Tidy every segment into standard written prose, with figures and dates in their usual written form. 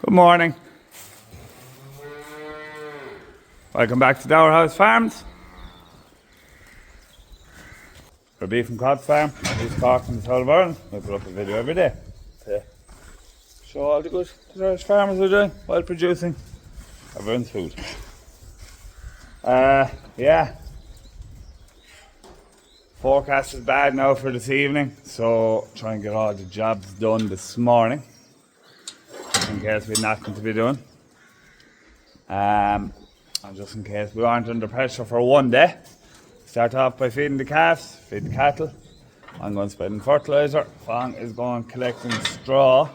Good morning. Welcome back to Dower House Farms. We're beef and cod farm. East Cork in the south of Ireland. We put up a video every day to show all the good the Irish farmers are doing while producing everyone's food. Yeah. Forecast is bad now for this evening, so try and get all the jobs done this morning in case we had nothing to be doing. And just in case we aren't under pressure for one day. Start off by feeding the calves, feed the cattle. I'm going spreading fertiliser. Fong is going collecting straw.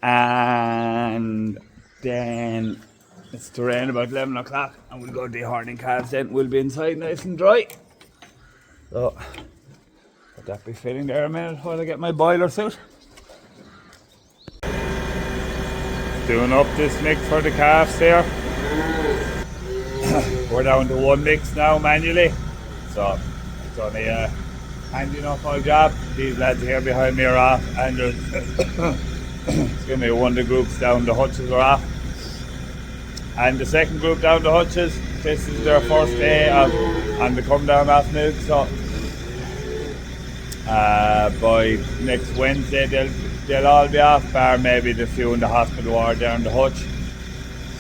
And then it's to rain about 11 o'clock and we'll go dehorning calves then. We'll be inside nice and dry. So, let that be fitting there a minute while I get my boiler suit. Doing up this mix for the calves there. We're down to one mix now manually, so it's only a handy enough old job. These lads here behind me are off, and there's excuse me, one of the groups down the hutches are off, and the second group down the hutches, this is their first day of and they come down off milk, so by next Wednesday they'll all be off, bar maybe the few in the hospital ward there in the hutch.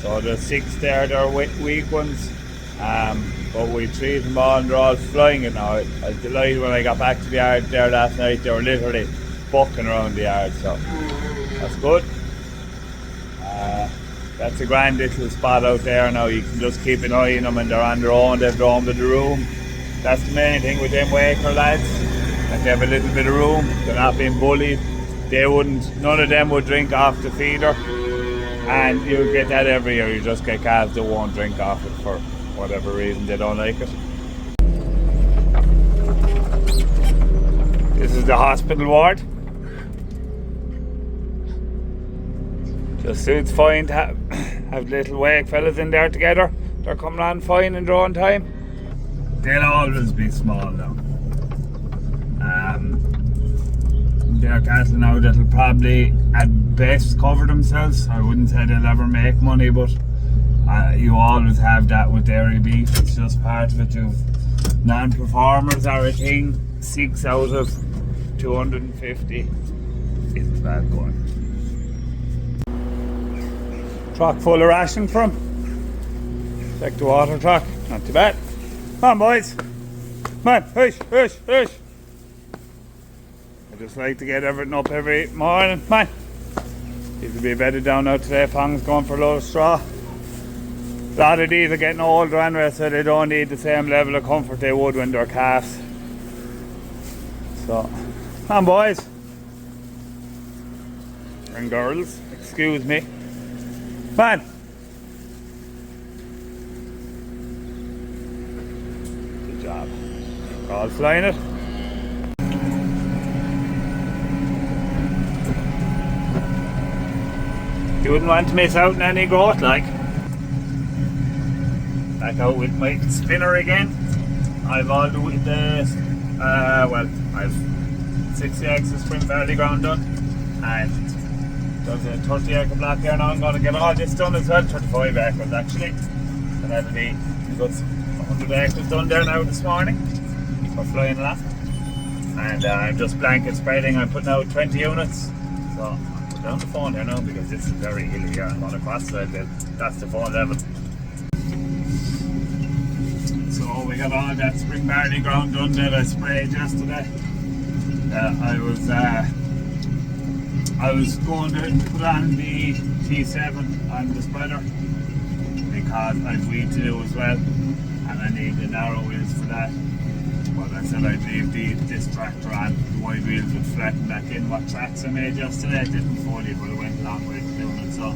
So there's 6 there, they're weak ones, but we treat them all and they're all flying it now. I was delighted when I got back to the yard there last night, they were literally bucking around the yard, so that's good. That's a grand little spot out there now, you can just keep an eye on them and they're on their own, they've roamed the room. That's the main thing with them Waker lads, that they have a little bit of room, they're not being bullied. None of them would drink off the feeder. And you get that every year, you just get calves that won't drink off it for whatever reason, they don't like it. This is the hospital ward. Just suits fine to have little wake fellas in there together. They're coming on fine in their own time. They'll always be small now. They're cattle now that'll probably at best cover themselves. I wouldn't say they'll ever make money, but you always have that with dairy beef. It's just part of it. You've non-performers are a thing. 6 out of 250 isn't bad going. Truck full of ration for them. Check the water truck, not too bad. Come on boys, come on, push, push, push. I just like to get everything up every morning. Come on. These will be bedded down now today. Fong's going for a load of straw. A lot of these are getting older anyway, so they don't need the same level of comfort they would when they're calves. So, come on boys. And girls, excuse me. Come on. Good job. We're all flying it. You wouldn't want to miss out on any growth, like. Back out with my spinner again. I've all the I've 60 eggs of spring barley ground done, and there's a 30 acre block there now. I'm going to get all this done as well, 35 acres actually. So that'll be good 100 acres done there now this morning. We're flying a lot. And I'm just blanket spreading. I'm putting out 20 units. So down the phone here now because this is very hilly here. I'm on a cross side there. That's the phone level. So we got all that spring barley ground done that I sprayed yesterday. I was going to put on the T7 on the spreader because I've weed to do as well and I need the narrow wheels for that. But I said I'd leave this tractor on, the wide wheels would flatten back in. What tracks I made yesterday, it didn't fully, but it went a long way to doing it. So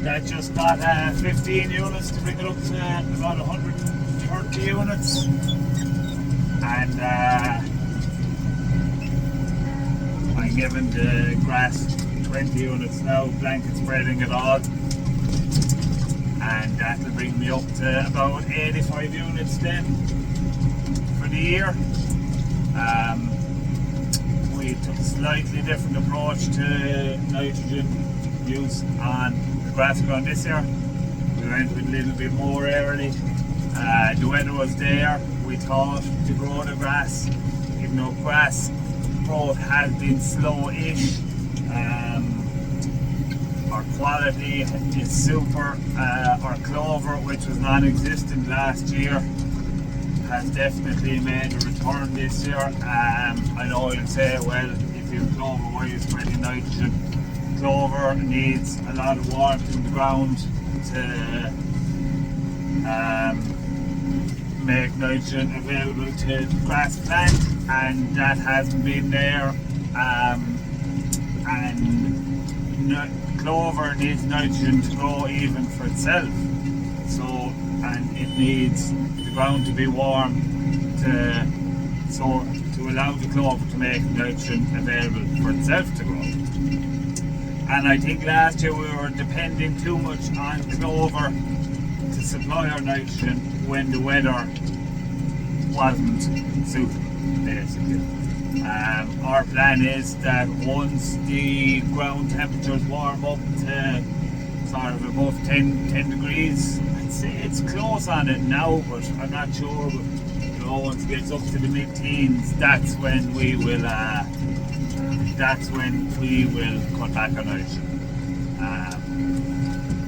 that just got 15 units to bring it up to about 130 units. And I'm giving the grass 20 units now, blanket spreading it all. And that will bring me up to about 85 units then. The year. We took a slightly different approach to nitrogen use on the grass ground this year. We went with a little bit more early. The weather was there. We thought to grow the grass, even though grass growth has been slow-ish. Our quality is super. Our clover, which was non-existent last year, has definitely made a return this year. I know you'll say, well, if you have clover, why are you spreading nitrogen? Clover needs a lot of warmth in the ground to make nitrogen available to the grass plant, and that hasn't been there. Clover needs nitrogen to grow even for itself. So, and it needs the ground to be warm to allow the clover to make nitrogen available for itself to grow. And I think last year we were depending too much on clover to supply our nitrogen when the weather wasn't suitable, basically. Our plan is that once the ground temperatures warm up to sort of above 10 degrees, I'd say it's close on it now, but I'm not sure. But, you know, once it gets up to the mid-teens, that's when we will cut back on nitrogen.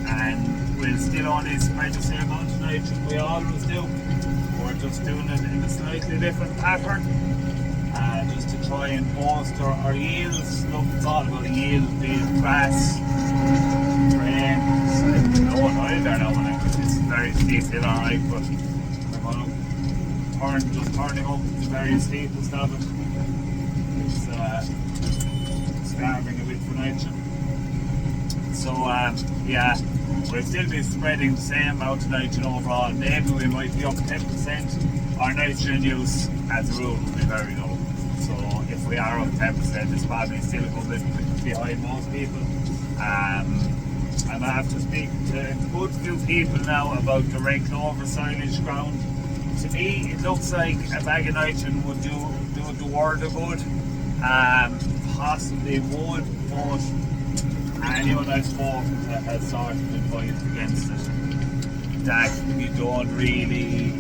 And we'll still only spread the same amount of nitrogen we always do. We're just doing it in a slightly different pattern, just to try and bolster our yields. Look, it's all about yield, be it grass, rain. It's no one oil there now, and it's very steep hill, alright, but I'm going to turning up the very steepest of it. It's starving a bit for nitrogen. So yeah, we'll still be spreading the same amount of nitrogen overall. Maybe we might be up 10%. Our nitrogen use, as a rule, will be very low. So if we are up 10%, it's probably still a good bit behind most people. I'm going to have to speak to a good few people now about the red clover silage ground. To me, it looks like a bag of nitrogen would do the world of good. Possibly would, but anyone I've spoken to has sort of advised against it. That you don't really,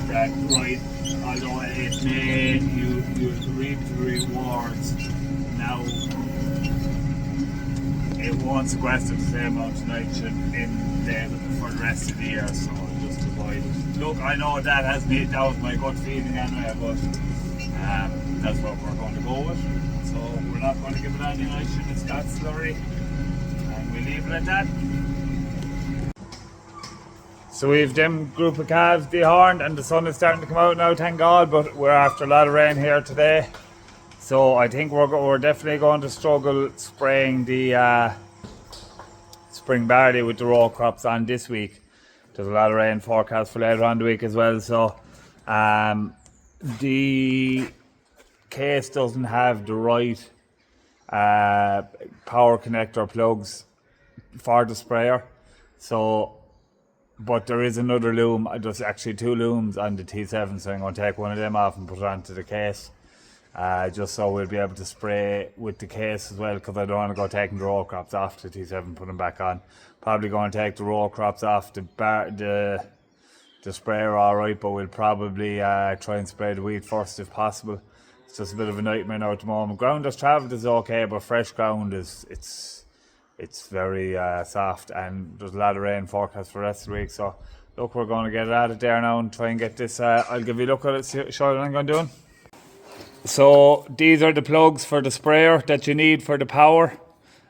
that right, although it may, you reap the rewards. Now, it won't sequester the same amount of nitrogen in there for the rest of the year, so just avoid it. Look, I know that was my gut feeling anyway, but that's what we're going to go with. So we're not going to give it any nitrogen, it's got slurry, and we leave it at that. So we've them group of calves dehorned, and the sun is starting to come out now, thank God, but we're after a lot of rain here today. So I think we're definitely going to struggle spraying the spring barley with the row crops on this week. There's a lot of rain forecast for later on the week as well, so the case doesn't have the right power connector plugs for the sprayer, so but there is another loom. There's actually two looms on the T7, so I'm going to take one of them off and put it onto the case, just so we'll be able to spray with the case as well, because I don't want to go taking the row crops off the T7, put them back on. Probably going to take the row crops off the sprayer alright, but we'll probably try and spray the wheat first if possible. It's just a bit of a nightmare now at the moment. Ground that's travelled is okay, but fresh ground it's very soft, and there's a lot of rain forecast for the rest of the week. So look, we're going to get it out of there now and try and get this. I'll give you a look at it, show you what I'm going to do. So these are the plugs for the sprayer that you need for the power.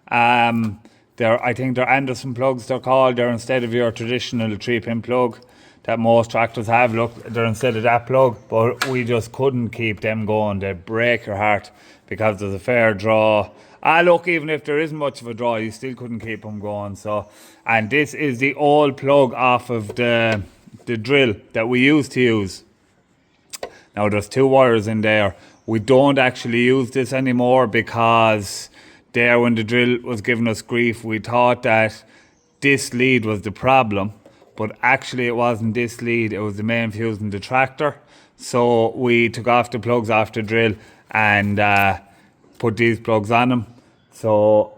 I think they're Anderson plugs, they're called. They're instead of your traditional 3-pin plug that most tractors have. Look, they're instead of that plug, but we just couldn't keep them going. They break your heart because there's a fair draw. Look, even if there isn't much of a draw, you still couldn't keep them going. So, and this is the old plug off of the drill that we used to use. Now there's 2 wires in there. We don't actually use this anymore because there, when the drill was giving us grief, we thought that this lead was the problem, but actually it wasn't this lead, it was the main fuse in the tractor. So we took off the plugs off the drill and put these plugs on them. So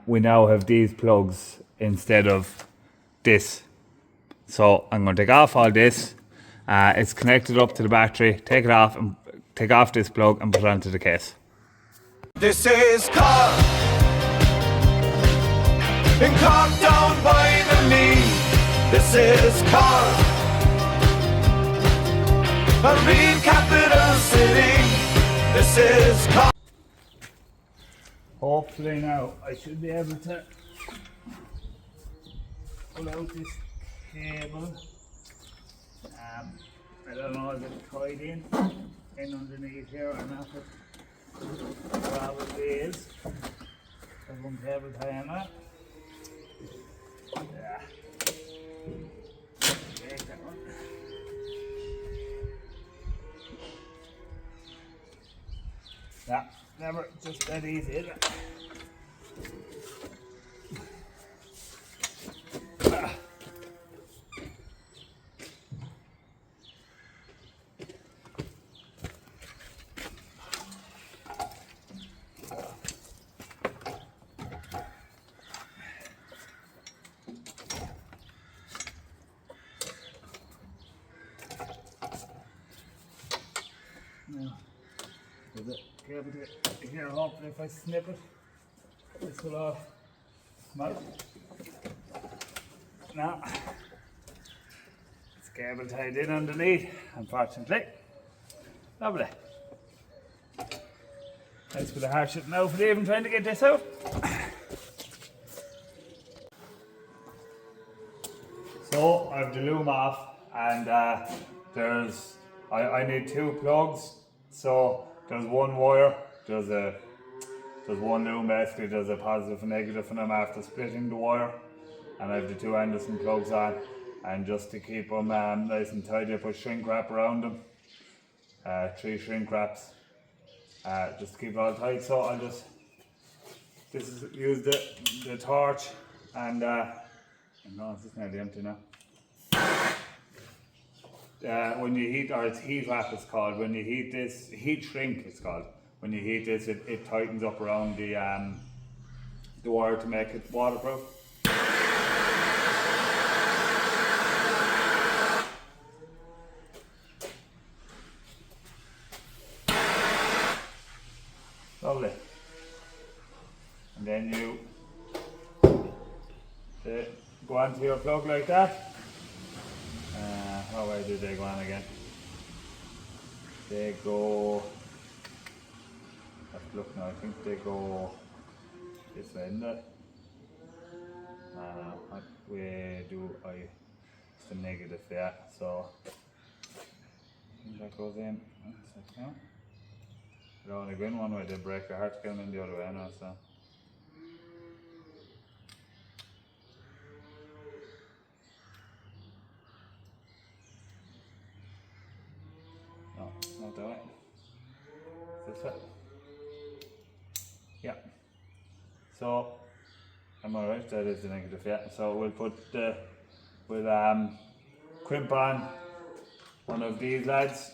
we now have these plugs instead of this. So I'm going to take off all this. It's connected up to the battery. Take it off and take off this plug and put it onto the case. This is Cork, in Cork down by the knee. This is Cork, a real capital city. This is Cork. Hopefully now I should be able to pull out this cable. I don't know if it's tied in underneath here or not, but probably is. There's one cable tying that. Yeah. Take that one. Yeah, never just that easy, is it? No. Is it cable to get here? Hopefully, if I snip it, this will all come out. Now, it's cable tied in underneath, unfortunately. Lovely. Thanks for the hardship now for even trying to get this out. So I've the loom off, and I need two plugs. So there's one wire, there's one loom basically, there's a positive and negative, and I'm after splitting the wire, and I have the two Anderson plugs on, and just to keep them nice and tidy I put shrink wrap around them, 3 shrink wraps, just to keep it all tight. So I'll just use the torch, and no, it's just nearly empty now. When you heat, or it's heat wrap it's called, when you heat this, heat shrink it's called. When you heat this, it tightens up around the wire to make it waterproof. Lovely. And then you go onto your plug like that. How way did they go on again? They go, let's look now, I think they go this way, isn't it? What way do I, it's the negative, yeah, so I think that goes in, one second. It only go in one way, they break your heart to get them in the other way now, so. No, not that way. This way. Yeah. So, am I right? That is the negative, yeah. So we'll put we'll crimp on one of these lads.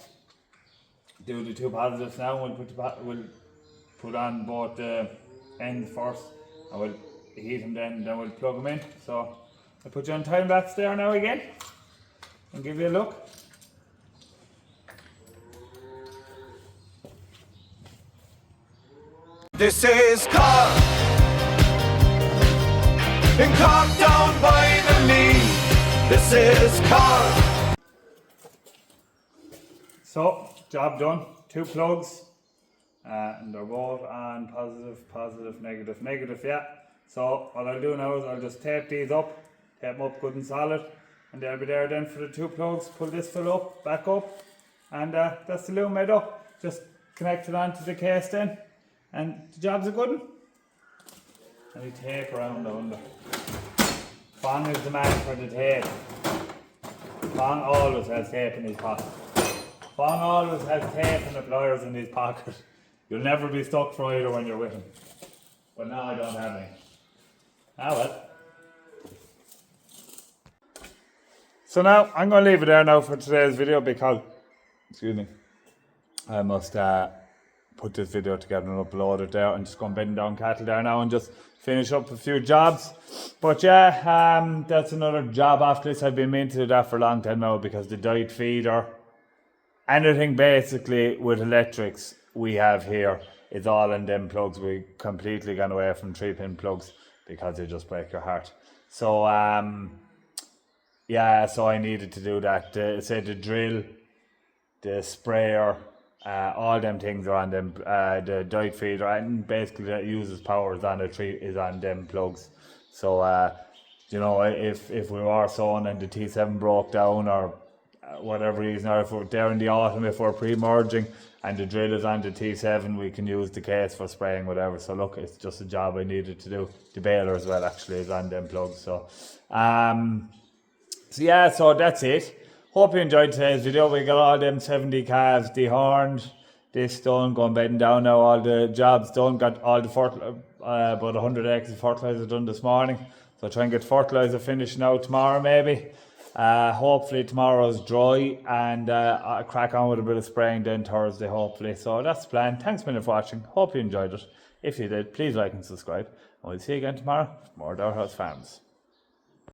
Do the two positives now. We'll put on both the ends first, and we'll heat them then we'll plug them in. So I'll put you on time lapse there now again, and give you a look. This is Cork, in Cork down by the knee. This is Cork. So, job done. 2 plugs, and they're both on positive, negative, yeah. So what I'll do now is I'll just tape these up, tape them up good and solid, and they'll be there then for the 2 plugs. Pull this full up, back up, and that's the loom made up. Just connect it onto the case then, and the job's a good one. And we tape around the under. Fong is the man for the tape. Fong always has tape in his pocket. Fong always has tape and the pliers in his pocket. You'll never be stuck for either when you're with him. But now I don't have any. Ah well. So now I'm going to leave it there now for today's video because, excuse me, I must put this video together and upload it there. I'm just going bedding down cattle there now and just finish up a few jobs. But yeah, that's another job after this. I've been meaning to do that for a long time now, because the diet feeder, anything basically with electrics we have here is all in them plugs. We completely gone away from 3-pin plugs because they just break your heart. So yeah, so I needed to do that. Say the drill, the sprayer, all them things are on them. The diet feeder, and basically that uses power is on them plugs. So you know, if we were sowing and the T7 broke down, or whatever reason, or if we're there in the autumn, if we're pre-merging and the drill is on the T7, we can use the case for spraying, whatever. So look, it's just a job I needed to do. The baler as well actually is on them plugs. So so yeah, so that's it. Hope you enjoyed today's video. We got all them 70 calves dehorned, this done, going bedding down now, all the jobs done, got all the about 100 acres of fertiliser done this morning. So try and get fertiliser finished now tomorrow maybe. Hopefully tomorrow's dry, and I'll crack on with a bit of spraying then Thursday hopefully. So that's the plan. Thanks a million for watching. Hope you enjoyed it. If you did, please like and subscribe. And we'll see you again tomorrow for more House Farms.